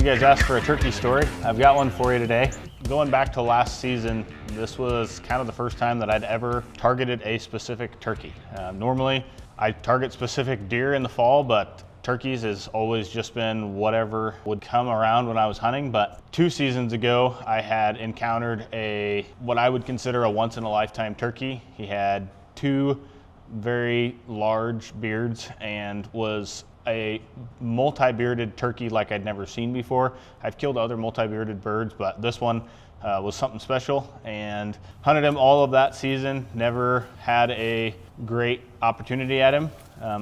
guys asked for a turkey story. I've got one for you today. Going back to last season, this was kind of the first time that I'd ever targeted a specific turkey. Normally, I target specific deer in the fall, but turkeys has always just been whatever would come around when I was hunting. But 2 seasons ago, I had encountered what I would consider a once-in-a-lifetime turkey. He had 2 very large beards and was a multi-bearded turkey like I'd never seen before. I've killed other multi-bearded birds, but this one was something special, and hunted him all of that season. Never had a great opportunity at him.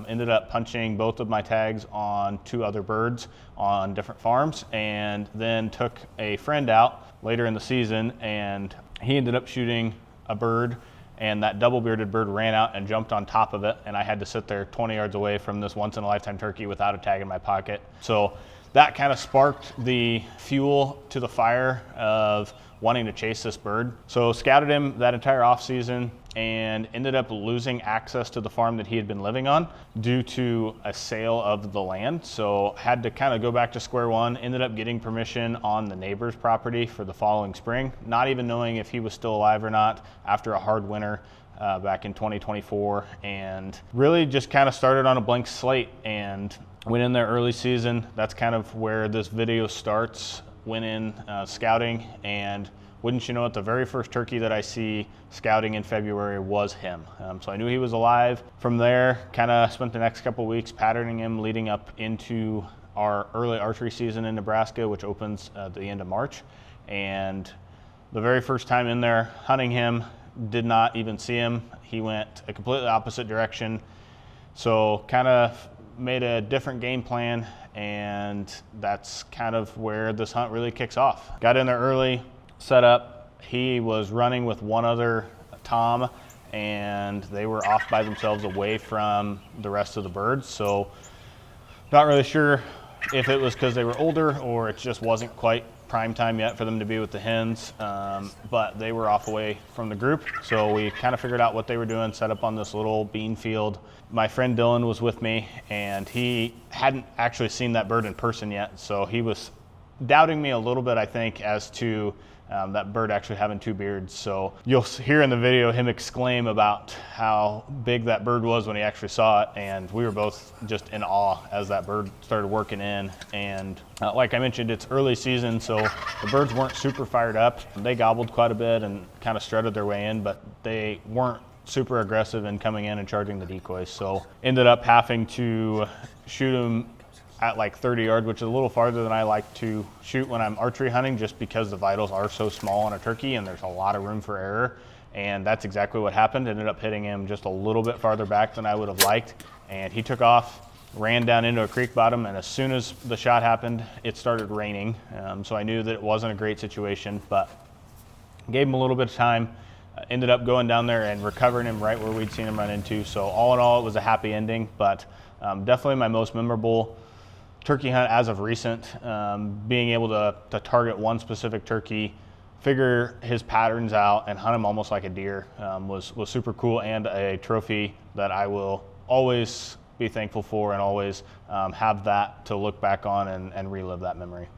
Ended up punching both of my tags on 2 other birds on different farms, and then took a friend out later in the season, and he ended up shooting a bird, and that double-bearded bird ran out and jumped on top of it, and I had to sit there 20 yards away from this once-in-a-lifetime turkey without a tag in my pocket. So that kind of sparked the fuel to the fire of wanting to chase this bird. So scouted him that entire off season and ended up losing access to the farm that he had been living on due to a sale of the land. So had to kind of go back to square one. Ended up getting permission on the neighbor's property for the following spring, not even knowing if he was still alive or not after a hard winter back in 2024, and really just kind of started on a blank slate and went in there early season. That's kind of where this video starts. Went in scouting, and wouldn't you know it, the very first turkey that I see scouting in February was him. So I knew he was alive. From there, kind of spent the next couple weeks patterning him leading up into our early archery season in Nebraska, which opens at the end of March. And the very first time in there hunting him, did not even see him. He went a completely opposite direction. So kind of made a different game plan, and that's kind of where this hunt really kicks off. Got in there early, set up. He was running with one other tom, and they were off by themselves away from the rest of the birds. So not really sure if it was because they were older or it just wasn't quite prime time yet for them to be with the hens, but they were off away from the group. So we kind of figured out what they were doing, set up on this little bean field. My friend Dylan was with me, and he hadn't actually seen that bird in person yet. So he was doubting me a little bit, I think, as to that bird actually having 2 beards. So you'll hear in the video him exclaim about how big that bird was when he actually saw it, and we were both just in awe as that bird started working in. And like I mentioned, it's early season, so the birds weren't super fired up. They gobbled quite a bit and kind of strutted their way in, but they weren't super aggressive in coming in and charging the decoys. So ended up having to shoot him at like 30 yards, which is a little farther than I like to shoot when I'm archery hunting, just because the vitals are so small on a turkey and there's a lot of room for error. And that's exactly what happened. Ended up hitting him just a little bit farther back than I would have liked. And he took off, ran down into a creek bottom, and as soon as the shot happened, it started raining. So I knew that it wasn't a great situation, but gave him a little bit of time. Ended up going down there and recovering him right where we'd seen him run into. So all in all, it was a happy ending, but definitely my most memorable turkey hunt as of recent. Being able to target one specific turkey, figure his patterns out, and hunt him almost like a deer was super cool, and a trophy that I will always be thankful for, and always have that to look back on and relive that memory.